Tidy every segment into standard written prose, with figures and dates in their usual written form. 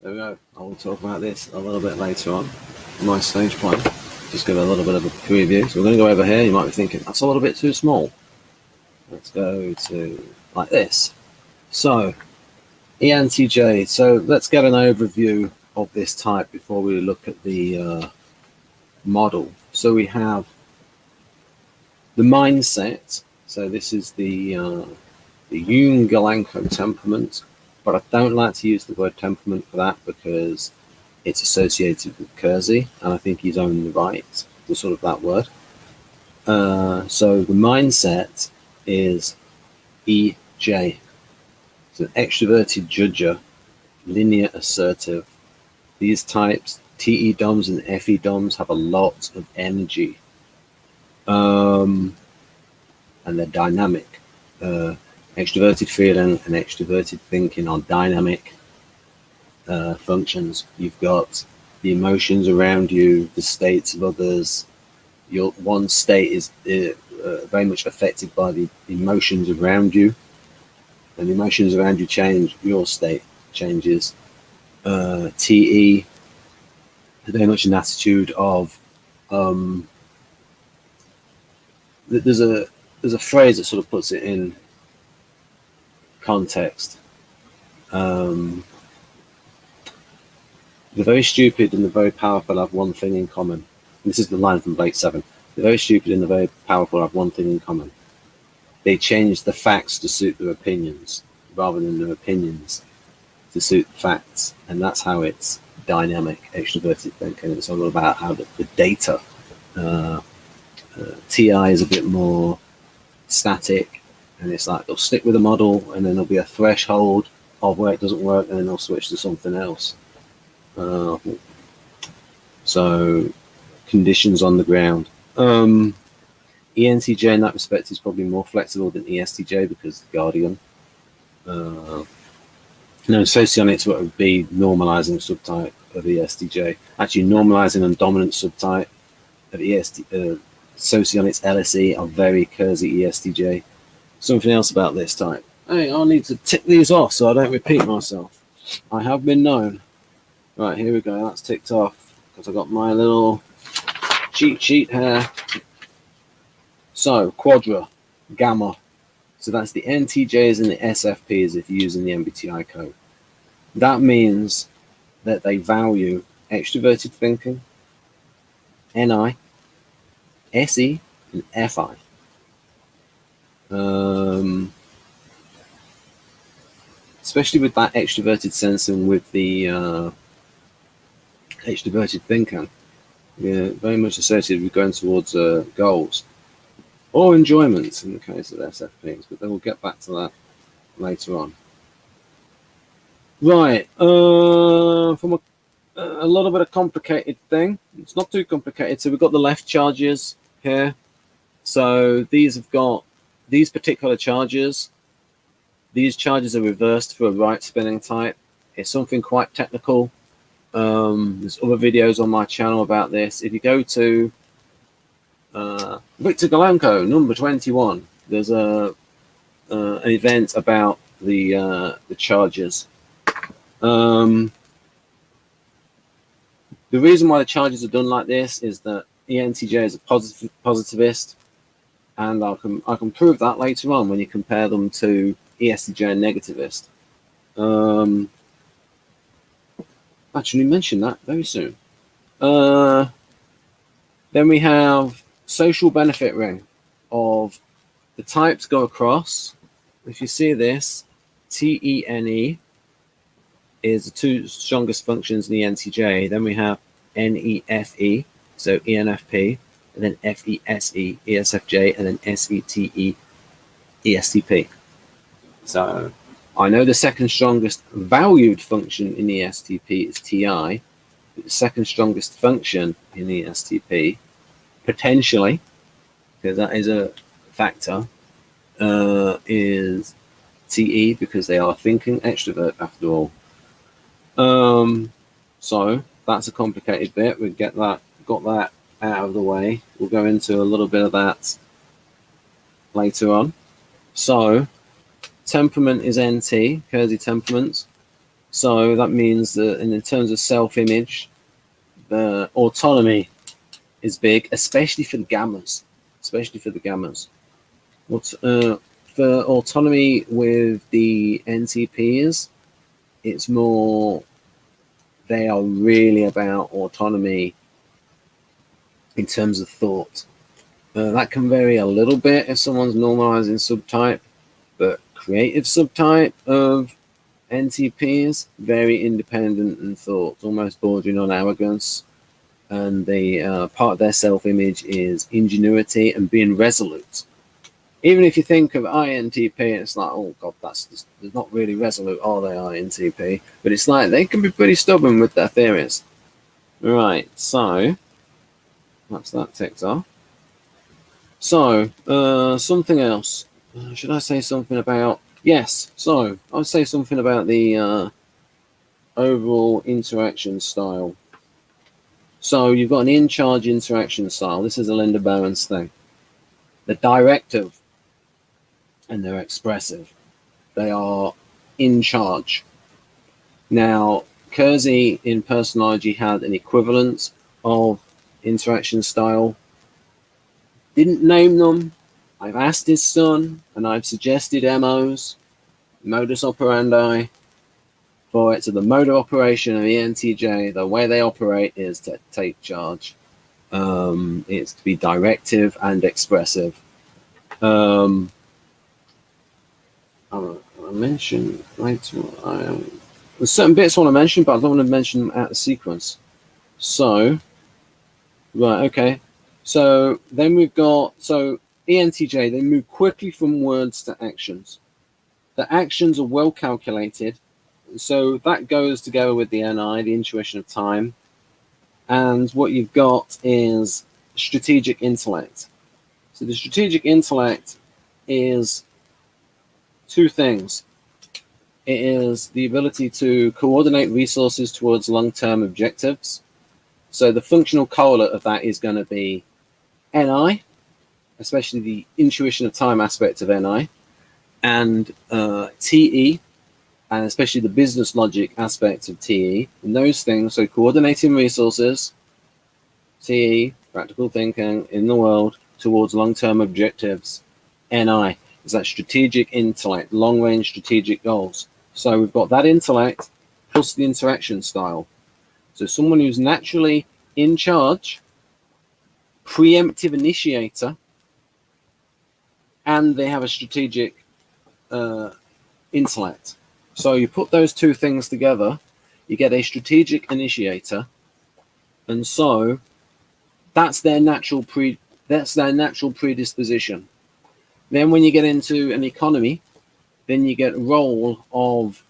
There we go. I will talk about this a little bit later on. My stage plan. Just give a little bit of a preview. So we're going to go over here. You might be thinking, that's a little bit too small. Let's go to like this. So, ENTJ. So let's get an overview of this type before we look at the model. So we have the mindset. So this is the Gulenko temperament. But I don't like to use the word temperament for that because it's associated with Keirsey, and I think he's only the right to sort of that word. So the mindset is EJ. It's an extroverted judger, linear assertive. These types, TE DOMs and FE DOMs, have a lot of energy, and they're dynamic. Extroverted feeling and extroverted thinking are dynamic functions. You've got the emotions around you, the states of others. Your one state is very much affected by the emotions around you, and the emotions around you change, your state changes. TE is very much an attitude of there's a phrase that sort of puts it in context. The very stupid and the very powerful have one thing in common. This is the line from Blake 7. The very stupid and the very powerful have one thing in common. They change the facts to suit their opinions rather than their opinions to suit the facts. And that's how it's dynamic, extroverted thinking. It's all about how the data. TI is a bit more static, and it's like they'll stick with a model and then there'll be a threshold of where it doesn't work and then they'll switch to something else. So conditions on the ground. ENTJ in that respect is probably more flexible than ESTJ because the guardian. No, SOCIONICS would be normalizing subtype of ESTJ. Actually, normalizing and dominant subtype of SOCIONICS L.I.E are very Keirsey ESTJ. Something else about this type. Hey, I need to tick these off so I don't repeat myself. I have been known. Right, here we go. That's ticked off because I got my little cheat sheet here. So, Quadra, Gamma. So that's the NTJs and the SFPs if you're using the MBTI code. That means that they value extroverted thinking, NI, SE, and FI. Especially with that extroverted sense and with the extroverted thinking, yeah, very much associated with going towards goals or enjoyment in the case of SFPs, but then we'll get back to that later on. Right, from a little bit of complicated thing. It's not too complicated. So we've got the left charges here. So these have got these particular charges. These charges are reversed for a right spinning type. It's something quite technical. There's other videos on my channel about this. If you go to Victor Gulenko, number 21, there's an event about the charges. The reason why the charges are done like this is that ENTJ is a positivist, and I can prove that later on when you compare them to ESTJ and negativist. Actually, mention that very soon. Then we have social benefit ring of the types go across. If you see this, TENE is the two strongest functions in the ENTJ. Then we have NEFE, so ENFP, and then FESE, ESFJ, and then SETE, ESTP. So I know the second strongest valued function in ESTP is TI, but the second strongest function in ESTP, potentially, because that is a factor, is TE, because they are thinking extrovert after all. So that's a complicated bit. We got that out of the way. We'll go into a little bit of that later on. So temperament is NT, Keirsey temperament. So that means that in terms of self-image, the autonomy is big, especially for the gammas. Especially for the gammas. For autonomy with the NTPs, it's more, they are really about autonomy in terms of thought. That can vary a little bit if someone's normalizing subtype, but creative subtype of NTPs, very independent in thought, almost bordering on arrogance. And the part of their self-image is ingenuity and being resolute. Even if you think of INTP, it's like, oh god, they're not really resolute, are they, INTP? But it's like they can be pretty stubborn with their theories. Right, so that's that ticked off. So something else. Should I say something about? Yes. So I'll say something about the overall interaction style. So you've got an in-charge interaction style. This is a Linda Barron's thing. They're directive and they're expressive. They are in charge. Now, Keirsey in Personology had an equivalent of interaction style. Didn't name them. I've asked his son and I've suggested MOs, modus operandi, for it. So the mode of operation of ENTJ, the way they operate is to take charge. It's to be directive and expressive. I mentioned later. There's certain bits I want to mention, but I don't want to mention them out of sequence. So, right, okay. So then we've got, so ENTJ, they move quickly from words to actions. The actions are well calculated. So that goes together with the NI, the intuition of time. And what you've got is strategic intellect. So the strategic intellect is two things. It is the ability to coordinate resources towards long-term objectives. So the functional correlate of that is going to be NI, especially the intuition of time aspect of NI, and TE, and especially the business logic aspect of TE. And those things, so coordinating resources, TE, practical thinking in the world towards long-term objectives, NI, is that strategic intellect, long-range strategic goals. So we've got that intellect plus the interaction style. So someone who's naturally in charge, preemptive initiator, and they have a strategic intellect. So you put those two things together, you get a strategic initiator, and so that's their natural predisposition. Then when you get into an economy, then you get a role of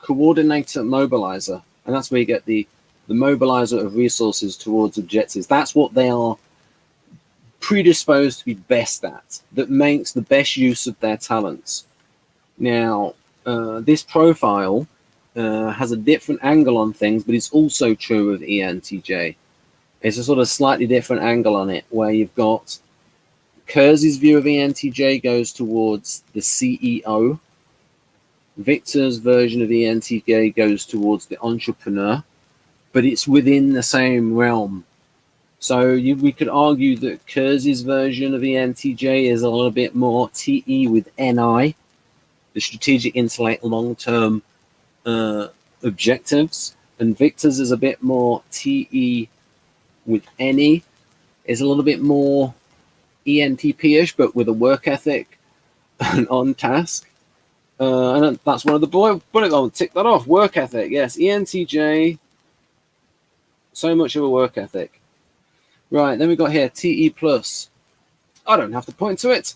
coordinator mobilizer, and that's where you get the mobilizer of resources towards objectives. That's what they are predisposed to be best at, that makes the best use of their talents. Now, this profile has a different angle on things, but it's also true of ENTJ. It's a sort of slightly different angle on it, where you've got Keirsey's view of ENTJ goes towards the CEO. Victor's version of ENTJ goes towards the entrepreneur, but it's within the same realm. So we could argue that Keirsey's version of ENTJ is a little bit more TE with NI, the strategic intellect, long-term objectives, and Victor's is a bit more TE with NE, is a little bit more ENTP-ish, but with a work ethic and on task. And that's one of the bullet. I'll tick that off. Work ethic, yes. ENTJ, so much of a work ethic. Right, then we've got here TE plus. I don't have to point to it.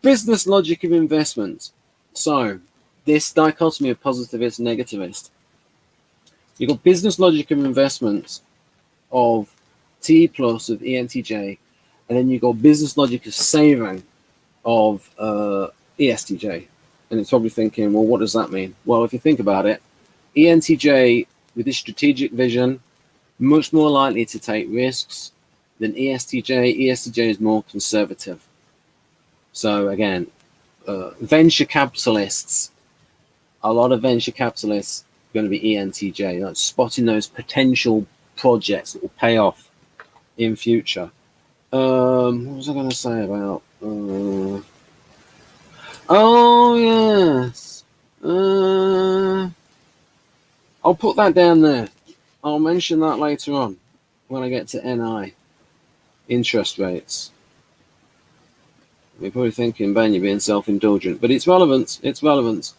Business logic of investment. So this dichotomy of positivist and negativist. You've got business logic of investment of TE plus of ENTJ, and then you've got business logic of saving of ESTJ. And it's probably thinking, well, what does that mean? Well, if you think about it, ENTJ with this strategic vision, much more likely to take risks than ESTJ. ESTJ is more conservative. So again, venture capitalists a lot of venture capitalists are going to be ENTJ, like spotting those potential projects that will pay off in future. What was I going to say about? Oh yes. I'll put that down there. I'll mention that later on when I get to NI, interest rates. You're probably thinking, Ben, you're being self-indulgent, but it's relevant. It's relevant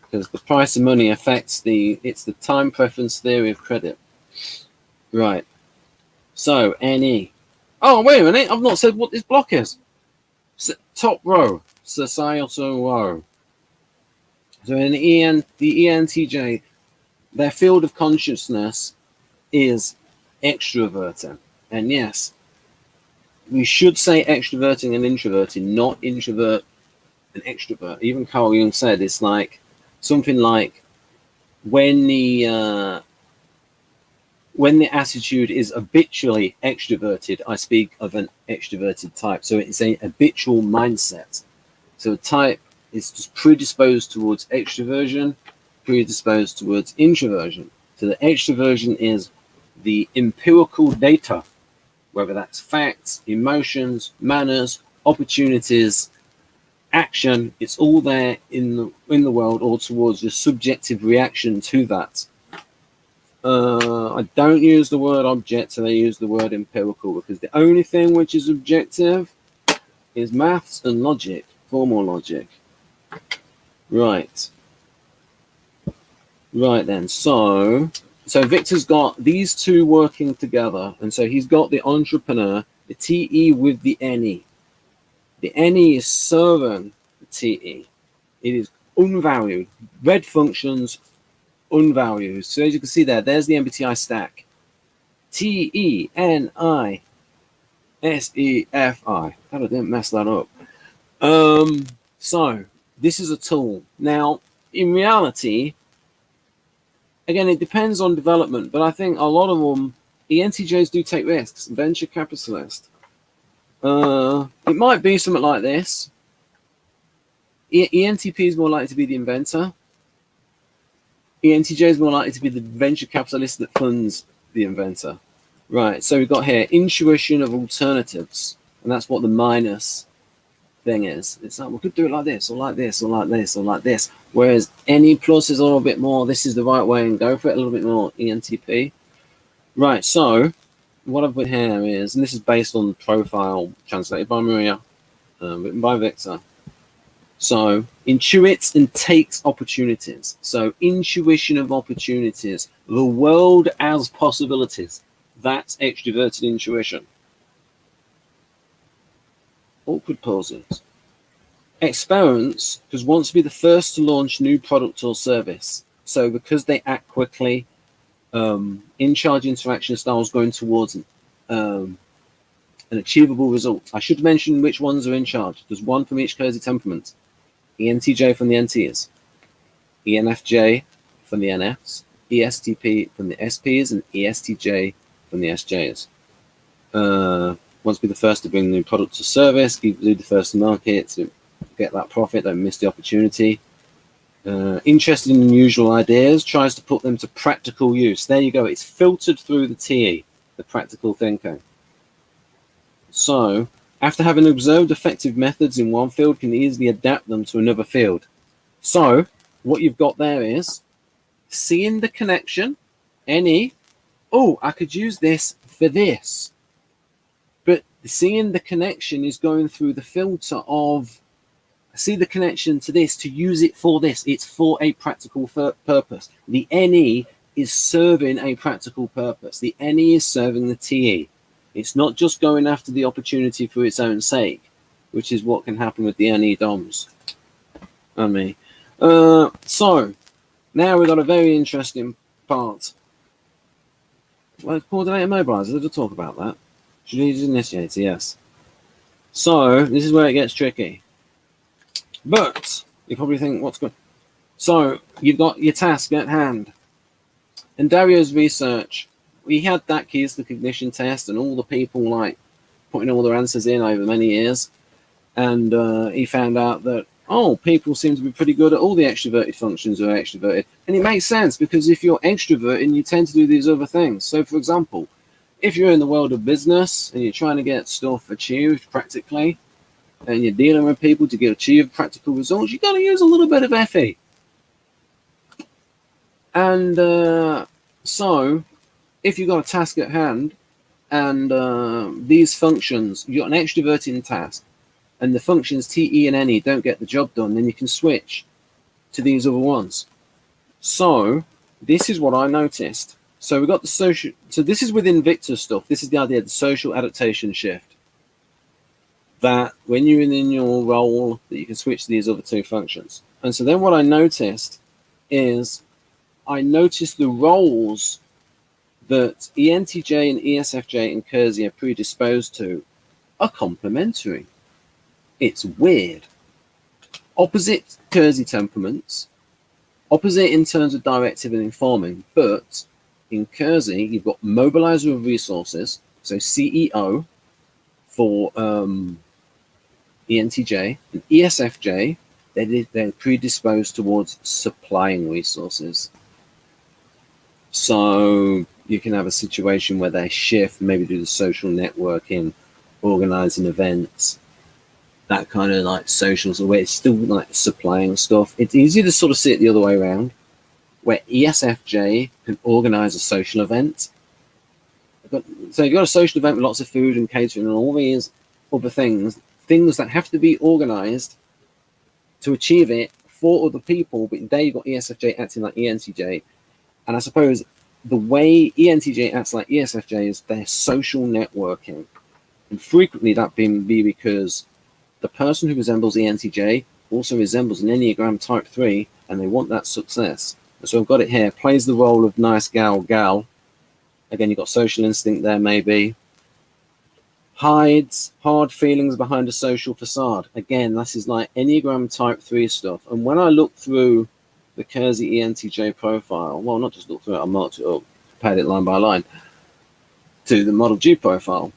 because the price of money affects it's the time preference theory of credit. Right. So NE. Oh, wait a minute. I've not said what this block is. Top row, societal row. So in the ENTJ, their field of consciousness is extroverting. And yes, we should say extroverting and introverting, not introvert and extrovert. Even Carl Jung said it's like something like when the attitude is habitually extroverted, I speak of an extroverted type. So it's a habitual mindset. So a type is just predisposed towards extroversion, predisposed towards introversion. So the extroversion is the empirical data, whether that's facts, emotions, manners, opportunities, action. It's all there in the world, or towards the subjective reaction to that. I don't use the word object, and I use the word empirical, because the only thing which is objective is maths and logic, formal logic. Right. Right then, so Victor's got these two working together, and so he's got the entrepreneur, the TE with the NE. The NE is serving the TE. It is unvalued. Red functions, unvalued. So as you can see there's the MBTI stack. TENISEFI. I didn't mess that up. So this is a tool. Now, in reality, again, it depends on development, but I think a lot of them, ENTJs do take risks. Venture capitalist. It might be something like this. ENTP is more likely to be the inventor. ENTJ is more likely to be the venture capitalist that funds the inventor. Right, so we've got here intuition of alternatives, and that's what the minus thing is. It's like, we could do it like this, or like this, or like this, or like this. Whereas NE plus is a little bit more, this is the right way, and go for it a little bit more ENTP. Right, so what I've put here is, and this is based on the profile translated by Maria, written by Victor. So intuits and takes opportunities. So intuition of opportunities, the world as possibilities. That's extroverted intuition. Awkward pauses. Experiments, because wants to be the first to launch new product or service. So because they act quickly, in-charge interaction styles going towards an achievable result. I should mention which ones are in charge. There's one from each Keirsey temperament. ENTJ from the NTs, ENFJ from the NFs, ESTP from the SPs, and ESTJ from the SJs. Wants to be the first to bring new product or service, be the first to market, to get that profit, don't miss the opportunity. Interested in unusual ideas, tries to put them to practical use. There you go, it's filtered through the TE, the practical thinking. So, after having observed effective methods in one field, can easily adapt them to another field. So, what you've got there is seeing the connection, NE, oh, I could use this for this. But seeing the connection is going through the filter of, I see the connection to this, to use it for this. It's for a practical purpose. The NE is serving a practical purpose. The NE is serving the TE. It's not just going after the opportunity for its own sake, which is what can happen with the NE DOMs. And me. So, now we've got a very interesting part. Well, coordinator mobilizer, did I talk about that? Should we use initiator? Yes. So, this is where it gets tricky. But, you probably think, what's good? So, you've got your task at hand. In Dario's research, we had that keys to cognition test and all the people like putting all their answers in over many years. And he found out that oh, people seem to be pretty good at all the extroverted functions who are extroverted. And it makes sense, because if you're extroverted, you tend to do these other things. So, for example, if you're in the world of business and you're trying to get stuff achieved practically, and you're dealing with people to achieve practical results, you've got to use a little bit of FE. And so, if you've got a task at hand, and these functions, you've got an extroverting task, and the functions T, E, and NE don't get the job done, then you can switch to these other ones. So this is what I noticed. So we've got the social, so this is within Victor stuff. This is the idea of the social adaptation shift. That when you're in your role, that you can switch to these other two functions. And so then what I noticed is, I noticed the roles that ENTJ and ESFJ and Keirsey are predisposed to are complementary. It's weird. Opposite Keirsey temperaments, opposite in terms of directive and informing, but in Keirsey, you've got mobilizer of resources, so CEO for ENTJ, and ESFJ, they're predisposed towards supplying resources. So you can have a situation where they shift, maybe do the social networking, organizing events, that kind of like socials, where it's still like supplying stuff. It's easier to sort of see it the other way around, where ESFJ can organize a social event. So you've got a social event with lots of food and catering and all these other things that have to be organized to achieve it for other people, but there you've got ESFJ acting like ENTJ. And I suppose the way ENTJ acts like ESFJ is their social networking. And frequently that be because the person who resembles ENTJ also resembles an Enneagram Type 3, and they want that success. And so I've got it here. Plays the role of nice gal. Again, you've got social instinct there, maybe. Hides hard feelings behind a social facade. Again, this is like Enneagram Type 3 stuff. And when I look through the Keirsey ENTJ profile, well, not just look through it, I marked it up, compared it line by line to the Model G profile.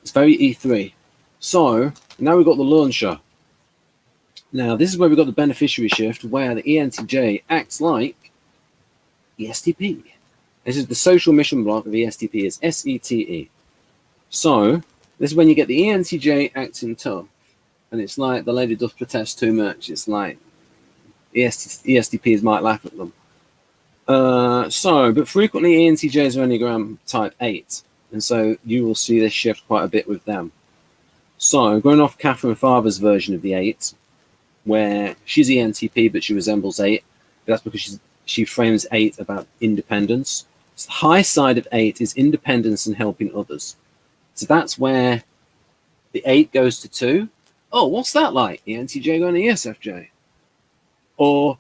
It's very E3. So now we've got the launcher. Now this is where we've got the beneficiary shift, where the ENTJ acts like ESTP. This is the social mission block of ESTP, is SETE. So this is when you get the ENTJ acting tough, and it's like the lady does protest too much. It's like ESTPs might laugh at them. But frequently ENTJs are Enneagram Type 8, and so you will see this shift quite a bit with them. So going off Catherine Farber's version of the 8, where she's ENTP but she resembles 8, but that's because she frames 8 about independence. So the high side of 8 is independence and helping others. So that's where the 8 goes to 2. Oh, what's that like? ENTJ going to ESFJ. Or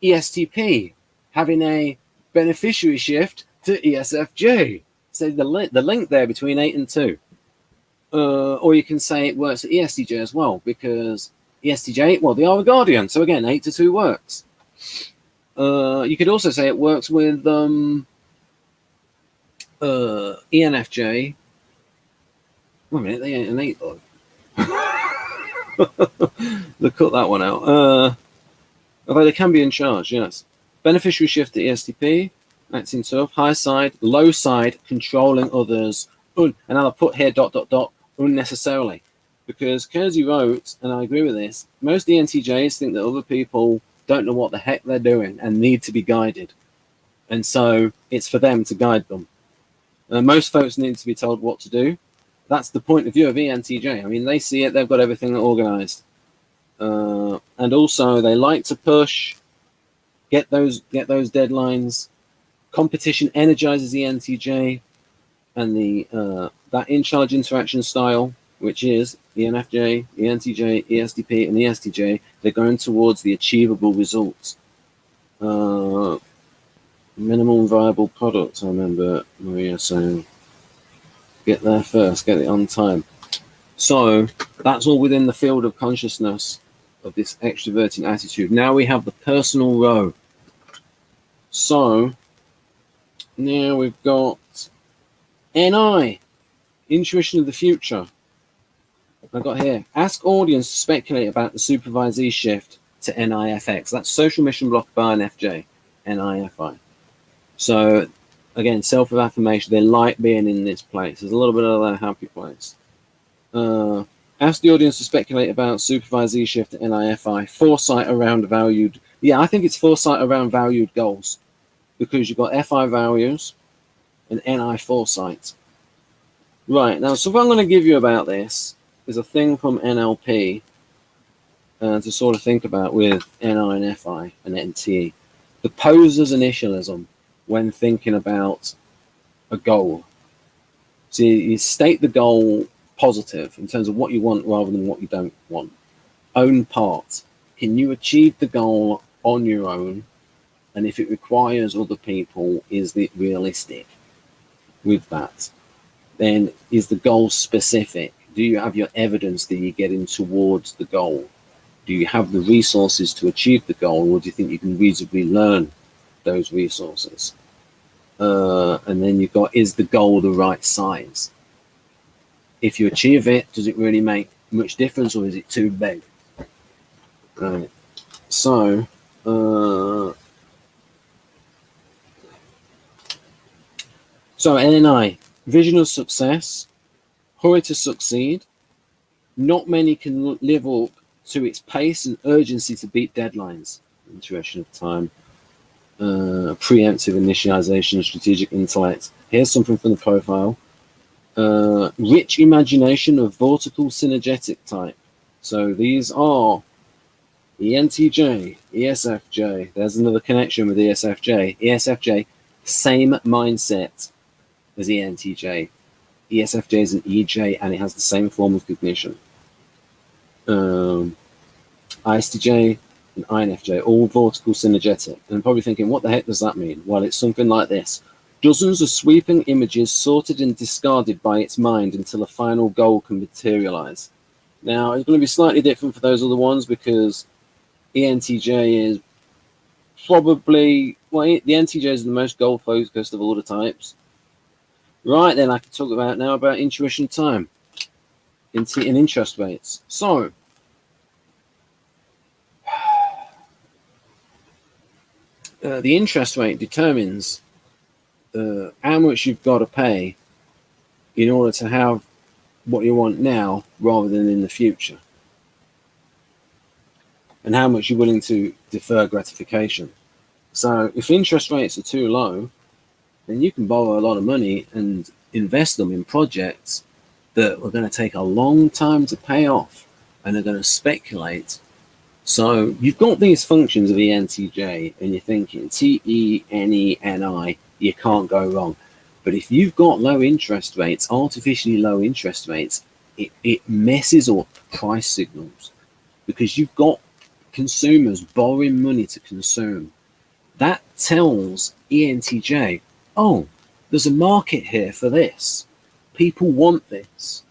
ESTP having a beneficiary shift to ESFJ. So the link there between 8 and 2. Or you can say it works at ESTJ as well, because ESTJ, well, they are a guardian. So again, 8 to 2 works. You could also say it works with ENFJ. Wait a minute, they ain't an 8 though. They'll cut that one out. Although they can be in charge, yes. Beneficiary shift to ESTP, acting tough. High side, low side, controlling others. And I'll put here ... unnecessarily. Because Keirsey wrote, and I agree with this, most ENTJs think that other people don't know what the heck they're doing and need to be guided. And so it's for them to guide them. Most folks need to be told what to do. That's the point of view of ENTJ. I mean, they see it, they've got everything organized. And also they like to push, get those deadlines. Competition energizes ENTJ, and the that in-charge interaction style, which is ENFJ, ENTJ, ESTP, and ESTJ, they're going towards the achievable results. Minimum viable product, I remember Maria saying, get there first, get it on time. So that's all within the field of consciousness of this extroverting attitude. Now we have the personal row. So now we've got NI, intuition of the future. I got here. Ask audience to speculate about the supervisee shift to NIFX. That's social mission block by NFJ, NIFI. So again, self-affirmation. They like being in this place. There's a little bit of a happy place. Ask the audience to speculate about supervisee shift to NIFI. Foresight around valued. Yeah, I think it's foresight around valued goals, because you've got FI values and NI foresight. Right, now, so what I'm going to give you about this is a thing from NLP to sort of think about with NI and FI and NT. The poser's initialism when thinking about a goal. So you state the goal positive in terms of what you want rather than what you don't want. Own part. Can you achieve the goal on your own? And if it requires other people, is it realistic with that? Then is the goal specific? Do you have your evidence that you're getting towards the goal? Do you have the resources to achieve the goal, or do you think you can reasonably learn those resources? And then you've got, is the goal the right size? If you achieve it, does it really make much difference, or is it too big? Right. So, NNI, vision of success, hurry to succeed. Not many can live up to its pace and urgency to beat deadlines. Intuition of time, preemptive initialization, strategic intellect. Here's something from the profile. Rich imagination of vertical synergetic type. So these are ENTJ, ESFJ. There's another connection with ESFJ. ESFJ, same mindset as ENTJ. ESFJ is an EJ and it has the same form of cognition. ISTJ and INFJ, all vertical synergetic. And I'm probably thinking, what the heck does that mean? Well, it's something like this. Dozens of sweeping images sorted and discarded by its mind until a final goal can materialize. Now, it's going to be slightly different for those other ones because ENTJ is probably, well, the ENTJ is the most goal-focused of all the types. Right, then I can talk about now about intuition time in interest rates. So, the interest rate determines how much you've got to pay in order to have what you want now rather than in the future, and how much you're willing to defer gratification. So if interest rates are too low, then you can borrow a lot of money and invest them in projects that are going to take a long time to pay off and are going to speculate. So you've got these functions of ENTJ and you're thinking TENENI, you can't go wrong. But if you've got low interest rates, artificially low interest rates, it messes up price signals because you've got consumers borrowing money to consume. That tells ENTJ, oh, there's a market here for this. People want this.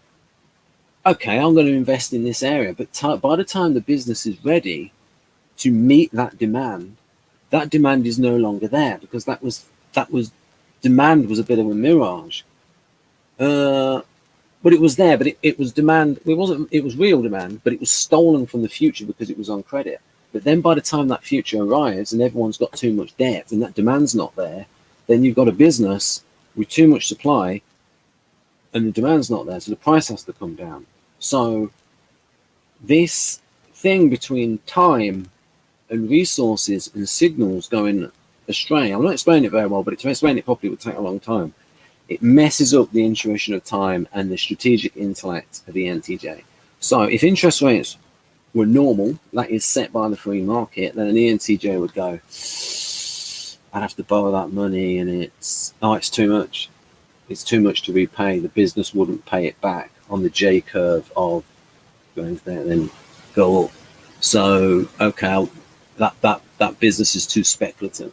Okay, I'm going to invest in this area. But by the time the business is ready to meet that demand is no longer there because that was demand was a bit of a mirage. But it was there, but it was demand. It was real demand, but it was stolen from the future because it was on credit. But then by the time that future arrives and everyone's got too much debt and that demand's not there, then you've got a business with too much supply and the demand's not there, so the price has to come down. So this thing between time and resources and signals going astray, I'm not explaining it very well, but to explain it properly would take a long time. It messes up the intuition of time and the strategic intellect of the ENTJ. So if interest rates were normal, that is set by the free market, then an ENTJ would go, I'd have to borrow that money and it's too much. It's too much to repay. The business wouldn't pay it back on the J curve of going there and then go up. So, okay, that business is too speculative.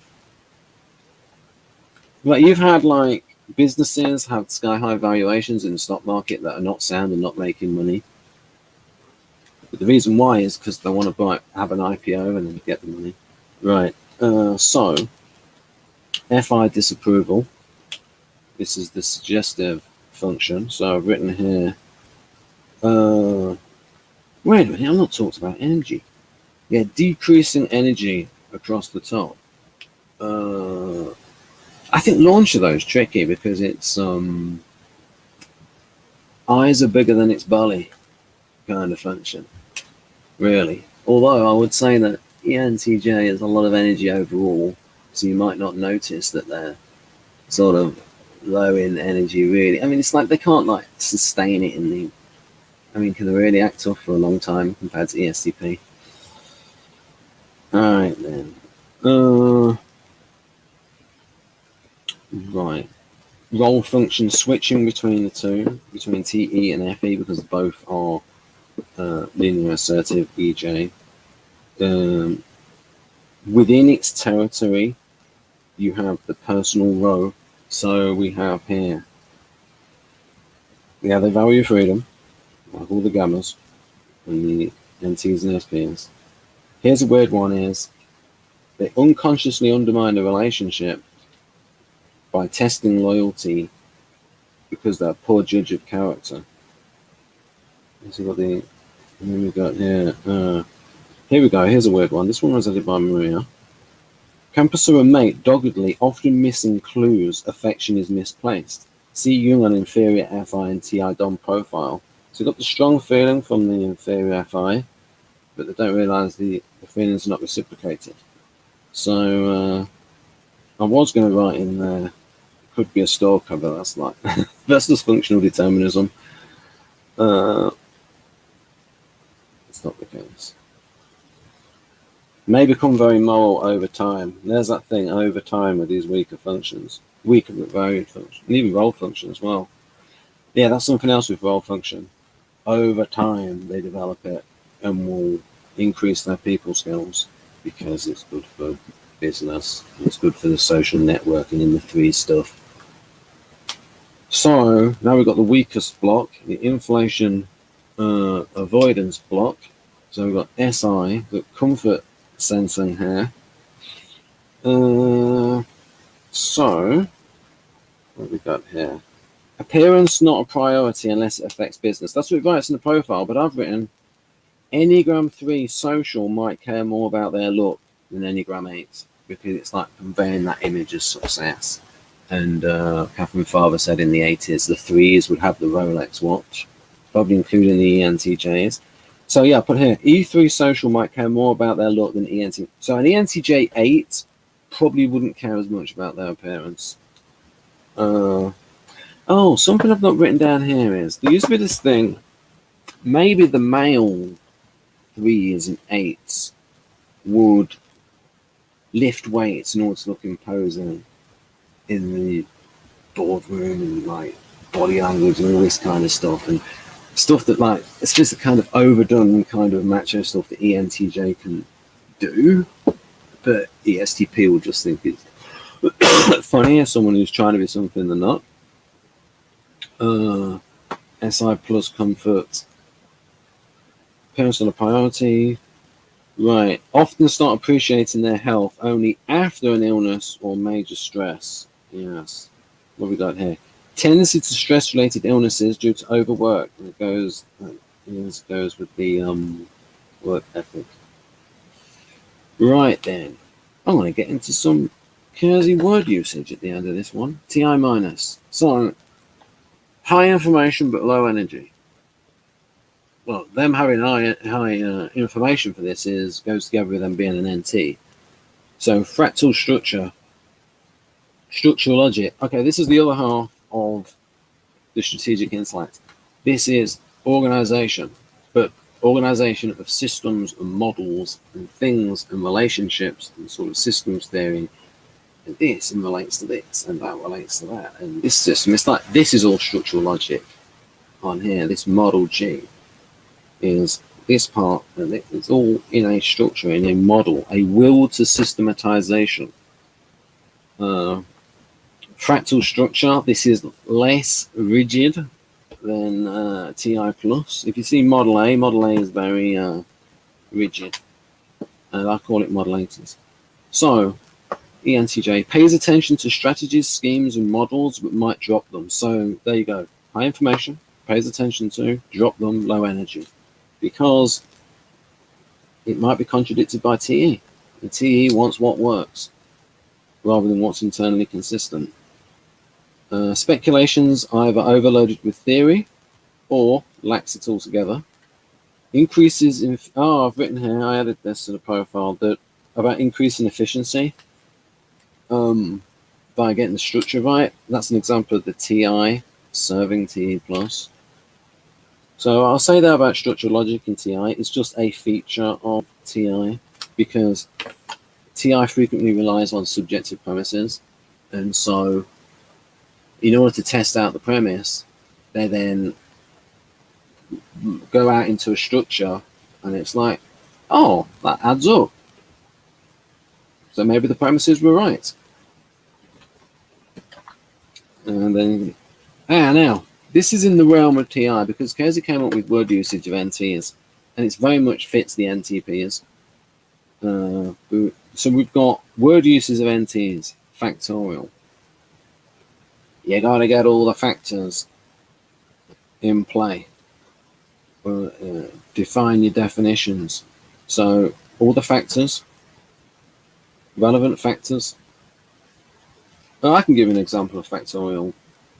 Well, you've had like businesses have sky high valuations in the stock market that are not sound and not making money. But the reason why is because they want to have an IPO and then get the money. Right. So, FI disapproval. This is the suggestive function. So I've written here Wait a minute, I'm not talking about energy. Yeah, decreasing energy across the top. I think launcher though is tricky because it's eyes are bigger than its belly kind of function, really. Although I would say that ENTJ has a lot of energy overall, so you might not notice that they're sort of low in energy, really. I mean, it's like they can't like sustain it in the. I mean, can they really act tough for a long time compared to ESTP? All right then. Right. Role function switching between the two, between TE and FE, because both are linear assertive EJ. Within its territory, you have the personal row. So we have here, yeah, they value freedom, like all the gammas, and the NTs and SPs. Here's a weird one is, they unconsciously undermine the relationship by testing loyalty because they're a poor judge of character. Let's see what the, and then we got here, here we go, here's a weird one. This one was added by Maria. Campuser and mate doggedly, often missing clues, affection is misplaced. See Jung on inferior FI and TI Dom profile. So you've got the strong feeling from the inferior FI, but they don't realise the feelings are not reciprocated. So I was going to write in there, could be a store cover, that's like, that's just functional determinism. It's not the case. May become very moral over time. There's that thing, over time, with these weaker functions. Weaker but varied functions. And even role function as well. Yeah, that's something else with role function. Over time, they develop it and will increase their people skills because it's good for business. It's good for the social networking and the 3 stuff. So, now we've got the weakest block, the inflation avoidance block. So we've got SI, the comfort sensing here. So, what have we got here? Appearance not a priority unless it affects business. That's what it writes in the profile, but I've written Enneagram 3 social might care more about their look than Enneagram 8 because it's like conveying that image of success. And Catherine Farber said in the 80s the 3s would have the Rolex watch, probably including the ENTJs. So yeah, put here, E3 social might care more about their look than ENTJ. So an ENTJ 8 probably wouldn't care as much about their appearance. Oh, something I've not written down here is, there used to be this thing, maybe the male 3s and 8s would lift weights in order to look imposing in the boardroom and like body language and all this kind of stuff. And stuff that like, it's just the kind of overdone kind of macho stuff that ENTJ can do, but ESTP will just think it's funny as someone who's trying to be something they're not. SI plus comfort, personal priority, right, often start appreciating their health only after an illness or major stress. Yes, what we got here? Tendency to stress-related illnesses due to overwork. And it goes with the work ethic. Right then, I want to get into some Keirsey word usage at the end of this one. TI minus. So, high information but low energy. Well, them having high information for this goes together with them being an NT. So fractal structure, structural logic. Okay, this is the other half of the strategic intellect. This is organization, but organization of systems and models and things and relationships and sort of systems theory. And this and relates to this and that relates to that. And this system, it's like this is all structural logic on here. This model G is this part, and it's all in a structure, in a model, a will to systematization. Fractal structure, this is less rigid than TI plus. If you see Model A is very rigid, and I call it Model 80s. So ENTJ pays attention to strategies, schemes, and models, but might drop them. So there you go. High information, pays attention to, drop them, low energy, because it might be contradicted by TE. The TE wants what works rather than what's internally consistent. Speculations either overloaded with theory or lacks it altogether. Increases in, I've written here, I added this to the profile, that about increasing efficiency by getting the structure right. That's an example of the TI serving TE plus. So I'll say that about structural logic in TI. It's just a feature of TI because TI frequently relies on subjective premises. And so in order to test out the premise, they then go out into a structure and it's like, oh, that adds up. So maybe the premises were right. And then, now, this is in the realm of TI because Keirsey came up with word usage of NTs and it very much fits the NTPs. So we've got word uses of NTs, factorial. You gotta get all the factors in play. Define your definitions. So all the factors, relevant factors. I can give an example of factorial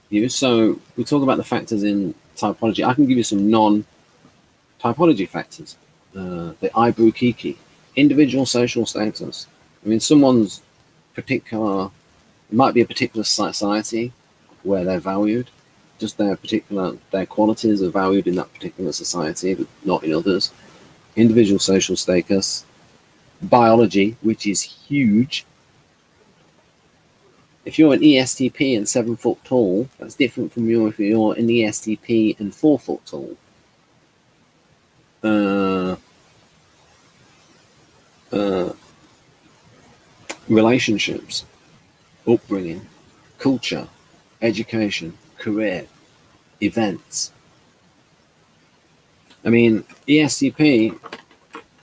use. So we talk about the factors in typology. I can give you some non-typology factors. The Ibru-Kiki, individual social status. I mean, someone's particular, it might be a particular society where they're valued. Just their qualities are valued in that particular society, but not in others. Individual social status, biology, which is huge. If you're an ESTP and 7 foot tall, that's different from if you're an ESTP and 4 foot tall. Relationships, upbringing, culture, education, career, events. I mean, ESTP,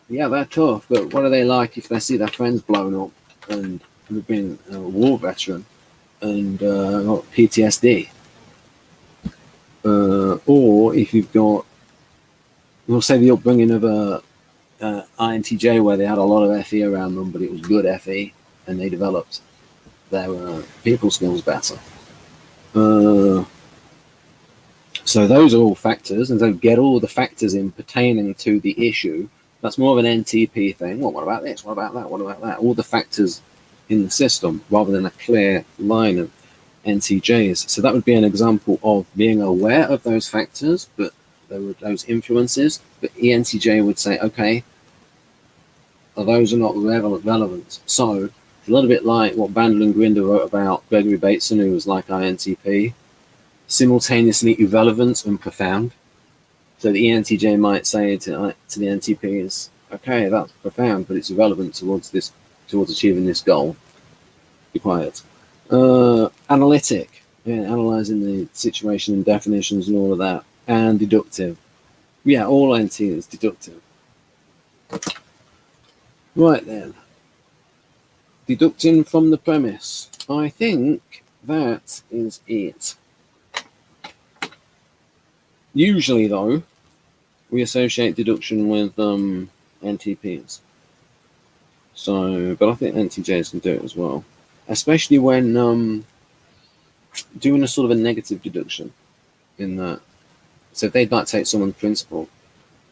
yeah, they're tough, but what are they like if they see their friends blown up and have been a war veteran and got PTSD? Or if you've got, we'll say, the upbringing of a INTJ where they had a lot of FE around them, but it was good FE, and they developed their people skills better. So those are all factors, and so get all the factors in pertaining to the issue. That's more of an NTP thing. Well, what about this? What about that? What about that? All the factors in the system rather than a clear line of NTJs. So that would be an example of being aware of those factors, but there were those influences. But ENTJ would say, okay, those are not relevant. So it's a little bit like what Bandel and Grinder wrote about Gregory Bateson, who was like INTP, simultaneously irrelevant and profound. So the ENTJ might say to the NTPs, okay, that's profound, but it's irrelevant towards achieving this goal. Be quiet. Analytic, analyzing the situation and definitions and all of that. And deductive. Yeah, all NT is deductive. Right then. Deducting from the premise. I think that is it. Usually, though, we associate deduction with NTPs. So, but I think NTJs can do it as well, especially when doing a sort of a negative deduction. In that, so if they'd like to take someone's principle,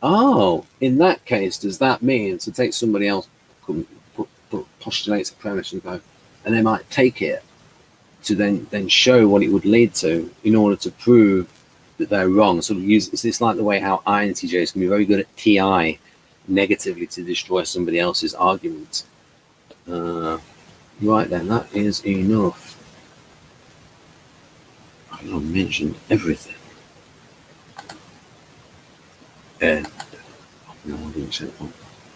oh, in that case, does that mean to take somebody else postulates a premise and go, and they might take it to then show what it would lead to in order to prove that they're wrong. Sort of use it's like the way how INTJs can be very good at TI negatively to destroy somebody else's argument. Right then, that is enough. I've not mentioned everything. And no, I didn't say that one.